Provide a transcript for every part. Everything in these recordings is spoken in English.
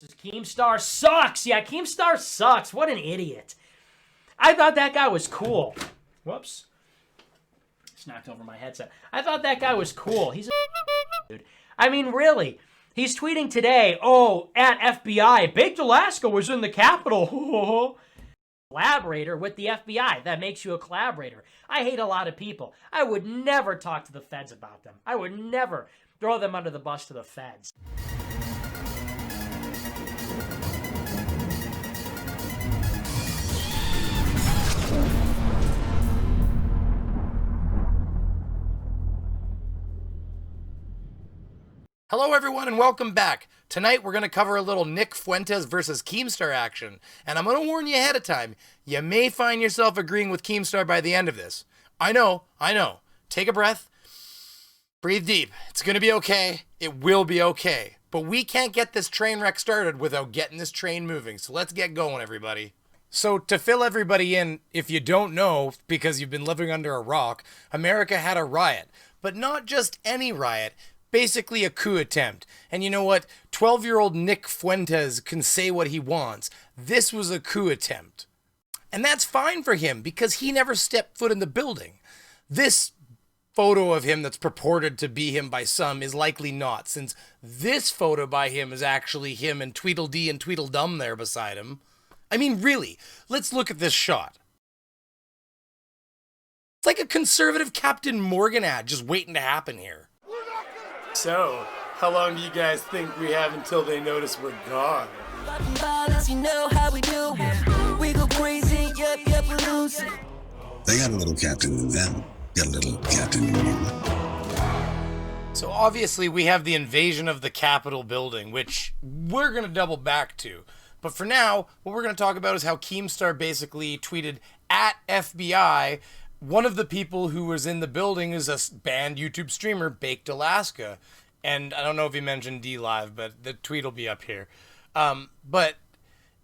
Keemstar sucks. Yeah, Keemstar sucks. What an idiot. I thought that guy was cool. Whoops. Just knocked over my headset. I thought that guy was cool. He's a dude. I mean, really. He's tweeting today, oh, at FBI, Baked Alaska was in the Capitol. Collaborator with the FBI. That makes you a collaborator. I hate a lot of people. I would never talk to the feds about them. I would never throw them under the bus to the feds. Hello everyone and welcome back. Tonight we're going to cover a little Nick Fuentes versus Keemstar action. And I'm going to warn you ahead of time, you may find yourself agreeing with Keemstar by the end of this. I know. Take a breath. Breathe deep. It's going to be okay. It will be okay. But we can't get this train wreck started without getting this train moving. So let's get going, everybody. So to fill everybody in, if you don't know, because you've been living under a rock, America had a riot. But not just any riot. Basically a coup attempt. And you know what? 12-year-old Nick Fuentes can say what he wants. This was a coup attempt. And that's fine for him because he never stepped foot in the building. This photo of him that's purported to be him by some is likely not, since this photo by him is actually him and Tweedledee and Tweedledum there beside him. I mean, really, let's look at this shot. It's like a conservative Captain Morgan ad just waiting to happen here. So, how long do you guys think we have until they notice we're gone? They got a little captain in them. Got a little captain in you. So obviously we have the invasion of the Capitol building, which we're going to double back to. But for now, what we're going to talk about is how Keemstar basically tweeted at FBI. One of the people who was in the building is a banned YouTube streamer, Baked Alaska. And I don't know if he mentioned D-Live, but the tweet will be up here. But,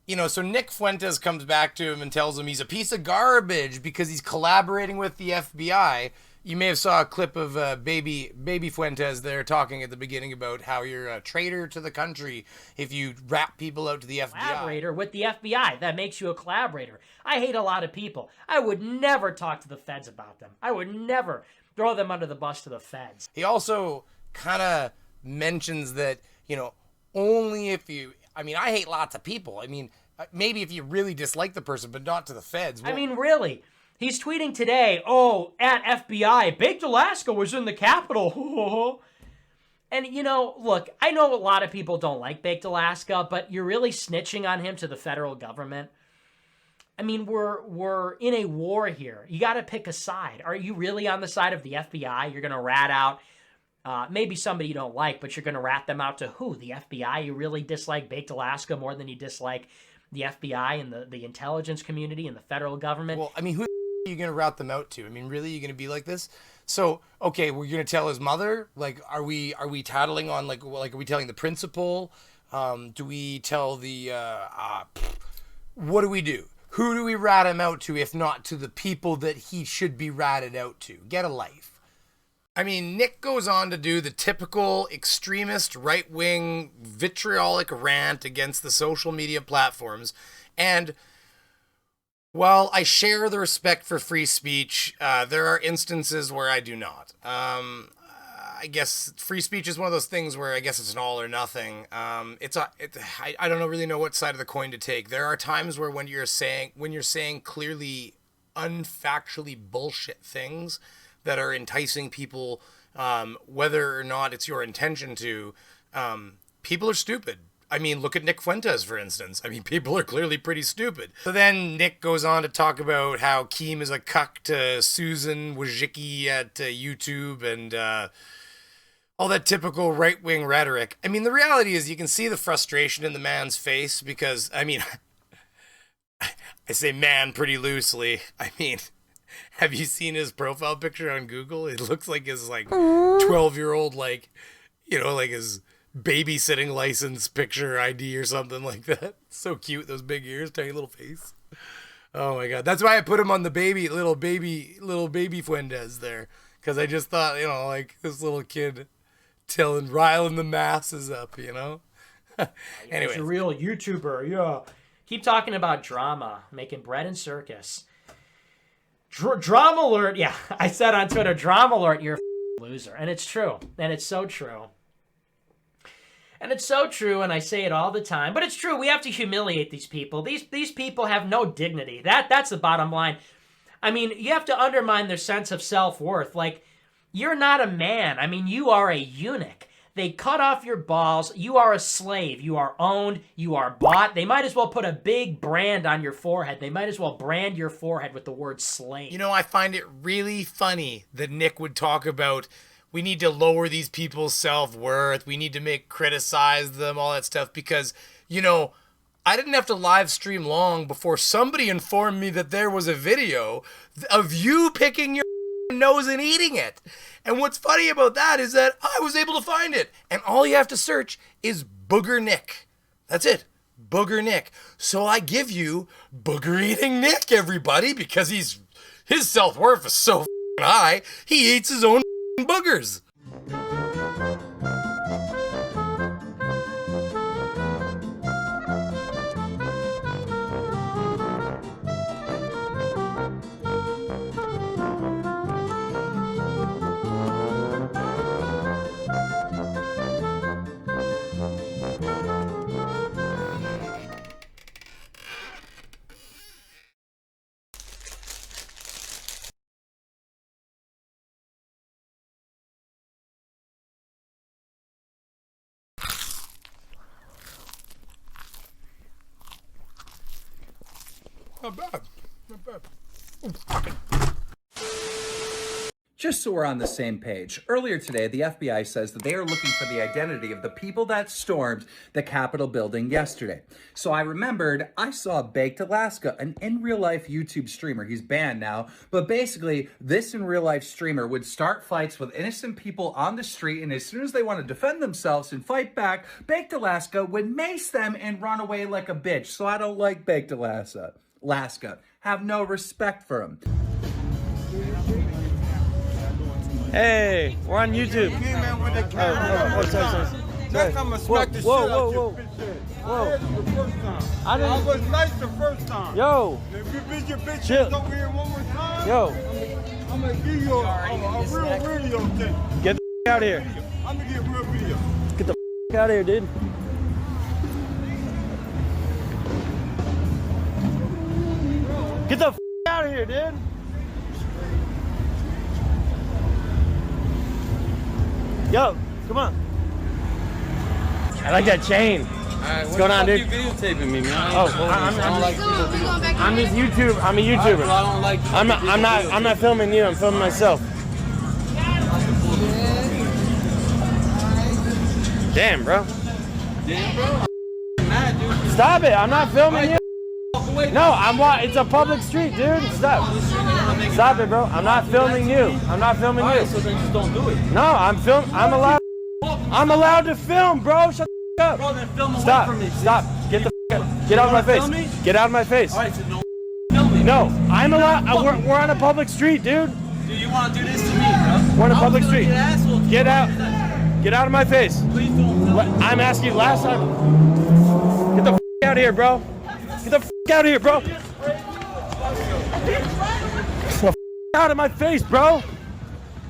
you know, so Nick Fuentes comes back to him and tells him he's a piece of garbage because he's collaborating with the FBI. You may have saw a clip of baby Fuentes there talking at the beginning about how you're a traitor to the country if you rat people out to the FBI. Collaborator with the FBI. That makes you a collaborator. I hate a lot of people. I would never talk to the feds about them. I would never throw them under the bus to the feds. He also kind of mentions that, you know, only if you, I mean, I hate lots of people. I mean, maybe if you really dislike the person, but not to the feds. I mean, really. He's tweeting today, oh, at FBI, Baked Alaska was in the Capitol. And, you know, look, I know a lot of people don't like Baked Alaska, but you're really snitching on him to the federal government. I mean, we're in a war here. You got to pick a side. Are you really on the side of the FBI? You're going to rat out maybe somebody you don't like, but you're going to rat them out to who? The FBI? You really dislike Baked Alaska more than you dislike the FBI and the intelligence community and the federal government? Well, I mean, who are you going to route them out to? I mean, really, you're going to be like this? So, okay, we're going to tell his mother? Like, are we tattling on, like are we telling the principal? Do we tell the, what do we do? Who do we rat him out to, if not to the people that he should be ratted out to? Get a life. I mean, Nick goes on to do the typical extremist, right-wing, vitriolic rant against the social media platforms. And while I share the respect for free speech, there are instances where I do not. I guess free speech is one of those things where I guess it's an all or nothing. I don't really know what side of the coin to take. There are times where when you're saying clearly unfactually bullshit things that are enticing people, whether or not it's your intention to, people are stupid. I mean, look at Nick Fuentes, for instance. I mean, people are clearly pretty stupid. So then Nick goes on to talk about how Keem is a cuck to Susan Wojcicki at YouTube and all that typical right-wing rhetoric. I mean, the reality is you can see the frustration in the man's face because, I mean, I say man pretty loosely. I mean, have you seen his profile picture on Google? It looks like his, 12-year-old, like his babysitting license picture ID or something like that. So cute, those big ears, tiny little face. Oh my God. That's why I put him on the little baby Fuentes there. Because I just thought, this little kid riling the masses up, Anyway, He's a real YouTuber, yeah. Keep talking about drama, making bread and circus. Drama alert, yeah. I said on Twitter, drama alert, you're a loser. And it's true. And it's so true. And it's so true, and I say it all the time. But it's true, we have to humiliate these people. These people have no dignity. That's the bottom line. I mean, you have to undermine their sense of self-worth. Like, you're not a man. I mean, you are a eunuch. They cut off your balls. You are a slave. You are owned. You are bought. They might as well put a big brand on your forehead. They might as well brand your forehead with the word slave. You know, I find it really funny that Nick would talk about we need to lower these people's self-worth. We need to criticize them, all that stuff, because, you know, I didn't have to live stream long before somebody informed me that there was a video of you picking your nose and eating it. And what's funny about that is that I was able to find it. And all you have to search is Booger Nick. That's it. Booger Nick. So I give you Booger Eating Nick, everybody, because his self-worth is so high, he eats his own boogers. Not bad. Not bad. Just so we're on the same page, earlier today, the FBI says that they are looking for the identity of the people that stormed the Capitol building yesterday. So I remembered I saw Baked Alaska, an in-real-life YouTube streamer. He's banned now, but basically, this in-real-life streamer would start fights with innocent people on the street, and as soon as they want to defend themselves and fight back, Baked Alaska would mace them and run away like a bitch. So I don't like Baked Alaska. Have no respect for him. Hey, we're on YouTube. Sorry. Next time I smack the shit out your bitch ass. I didn't- I was nice the first time. Yo, If you bitch your bitch Chill. ass over here one more time, yo, I'm gonna give you a real video thing. get the out of here. I'm gonna get real video. Get the out of here, dude. Get the out of here, dude. Yo, come on. I like that chain. What's going on, dude? You videotaping me, man? Oh, I'm just YouTube. I'm a YouTuber. I don't like. I'm not filming you. I'm filming myself. Damn, bro. Damn, bro. I'm mad, dude. Stop it. I'm not filming you. No, it's a public street, dude. Stop it, bro. I'm not filming you. I'm not filming you. Alright, so then just don't do it. No, I'm allowed to film, bro. Shut the up. Bro, then film away Stop. from me. Stop. Get the out. Get out of my face. film me? Get out of my face. Alright, so no film me. No, I'm allowed. We're on a public street, dude. Dude, you want to do this to me, bro? We're on a I was public gonna street. be an asshole to Get you. out. Get out of my face. Please don't film What? me. I'm asking you last time. Get the out of here, bro. Get the out of here, bro. Get the out of my face, bro.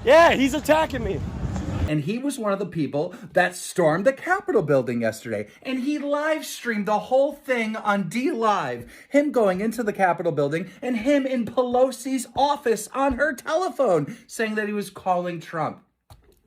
Yeah, he's attacking me. And he was one of the people that stormed the Capitol building yesterday. And he live streamed the whole thing on D Live. Him going into the Capitol building and him in Pelosi's office on her telephone saying that he was calling Trump.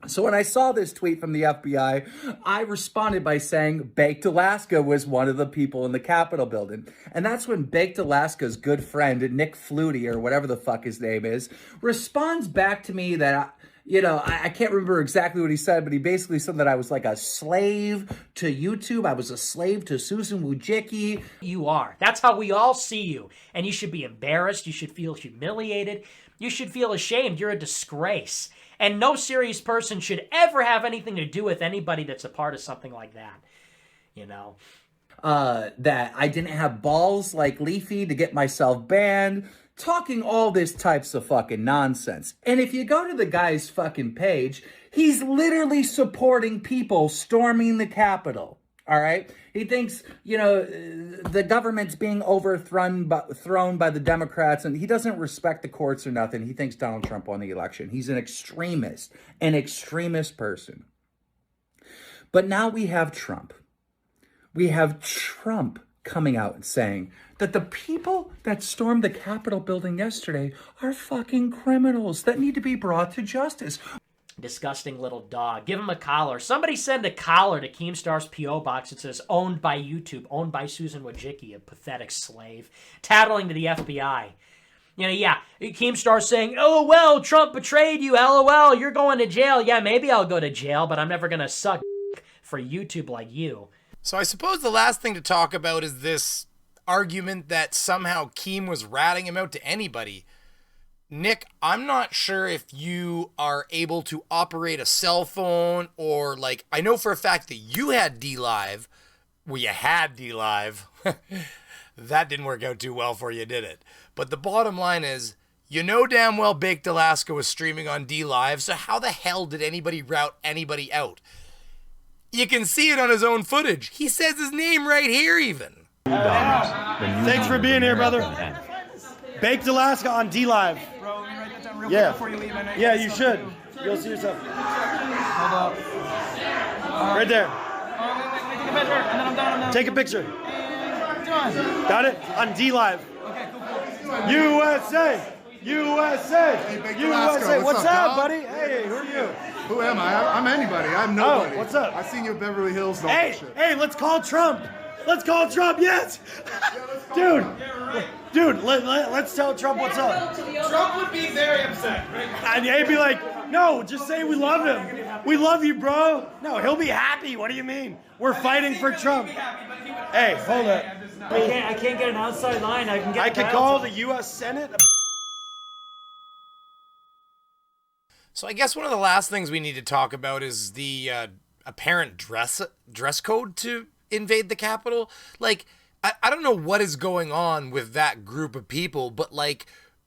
So when I saw this tweet from the FBI, I responded by saying Baked Alaska was one of the people in the Capitol building. And that's when Baked Alaska's good friend, Nick Flutie, or whatever the fuck his name is, responds back to me that, I can't remember exactly what he said, but he basically said that I was like a slave to YouTube. I was a slave to Susan Wojcicki. You are. That's how we all see you. And you should be embarrassed. You should feel humiliated. You should feel ashamed. You're a disgrace. And no serious person should ever have anything to do with anybody that's a part of something like that. That I didn't have balls like Leafy to get myself banned. Talking all this types of fucking nonsense. And if you go to the guy's fucking page, he's literally supporting people storming the Capitol. All right. He thinks, the government's being overthrown by the Democrats, and he doesn't respect the courts or nothing. He thinks Donald Trump won the election. He's an extremist person. But now we have Trump. We have Trump coming out and saying that the people that stormed the Capitol building yesterday are fucking criminals that need to be brought to justice. Disgusting little dog. Give him a collar. Somebody send a collar to Keemstar's P.O. box that says, owned by YouTube, owned by Susan Wojcicki, a pathetic slave, tattling to the FBI. Keemstar's saying, LOL, Trump betrayed you, LOL, you're going to jail. Yeah, maybe I'll go to jail, but I'm never going to suck for YouTube like you. So I suppose the last thing to talk about is this argument that somehow Keem was ratting him out to anybody. Nick, I'm not sure if you are able to operate a cell phone or I know for a fact that you had D-Live. Well, you had D-Live. That didn't work out too well for you, did it? But the bottom line is, damn well Baked Alaska was streaming on D-Live, so how the hell did anybody route anybody out? You can see it on his own footage. He says his name right here even. Thanks for being here, brother. Baked Alaska on D-Live. Bro, let me write that down real quick before you leave. Yeah, you should. You'll see yourself. Hold up. Right there. Take a picture, and then I'm done. Take a picture. And done. Got it? On D-Live. Okay, cool. USA! USA! Hey, USA! What's up, dog? buddy? Hey, who are you? Who am I? I'm anybody. I'm nobody. Oh, what's up? I seen you at Beverly Hills. And all that shit. Hey, let's call Trump. Let's call Trump, yes! Dude, let's tell Trump what's up. Trump would be very upset, right? And he'd be like, no, just say we love him. We love you, bro. No, he'll be happy. What do you mean? We're fighting for Trump. Hey, hold up. I can't get an outside line. I could call the U.S. Senate. So I guess one of the last things we need to talk about is the apparent dress code to invade the Capitol. I don't know what is going on with that group of people, but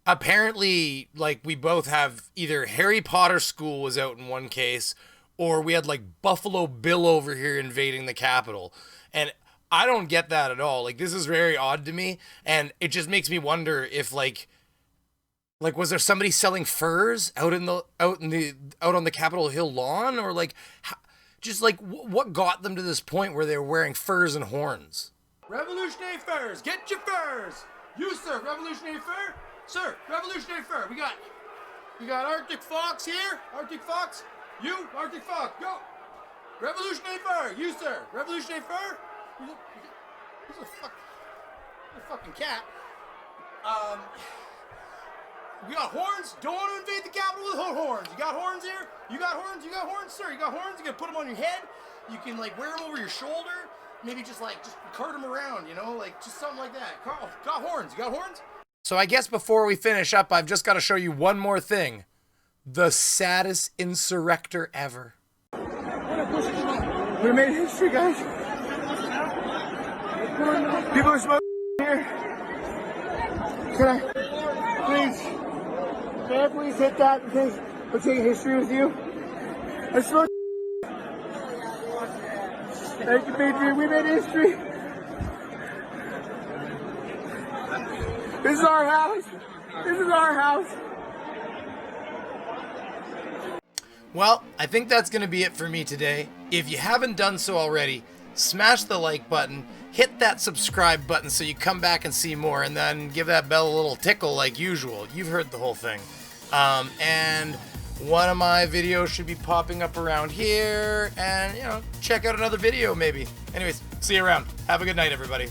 apparently we both have either Harry Potter school was out in one case, or we had Buffalo Bill over here invading the Capitol. And I don't get that at all. This is very odd to me, and it just makes me wonder if was there somebody selling furs out on the Capitol Hill lawn, or what got them to this point where they were wearing furs and horns? Revolutionary furs, get your furs. You, sir, revolutionary fur, sir, revolutionary fur. We got Arctic Fox here, Arctic Fox. You, Arctic Fox, go. Revolutionary fur, you, sir, revolutionary fur. He's a fucking cat. We got horns. Don't want to invade the Capitol with horns. You got horns here? You got horns? You got horns, sir? You got horns? You can put them on your head. You can wear them over your shoulder. Maybe just cart them around, just something like that. Carl, got horns. You got horns? So I guess before we finish up, I've just got to show you one more thing. The saddest insurrector ever. We made history, guys. People are smoking here. Can I please hit that because we're taking history with you? I smoke. Thank you, Patriot. We made history. This is our house. This is our house. Well, I think that's going to be it for me today. If you haven't done so already, smash the like button, hit that subscribe button so you come back and see more, and then give that bell a little tickle like usual. You've heard the whole thing. And one of my videos should be popping up around here, and check out another video maybe. Anyways, see you around. Have a good night, everybody.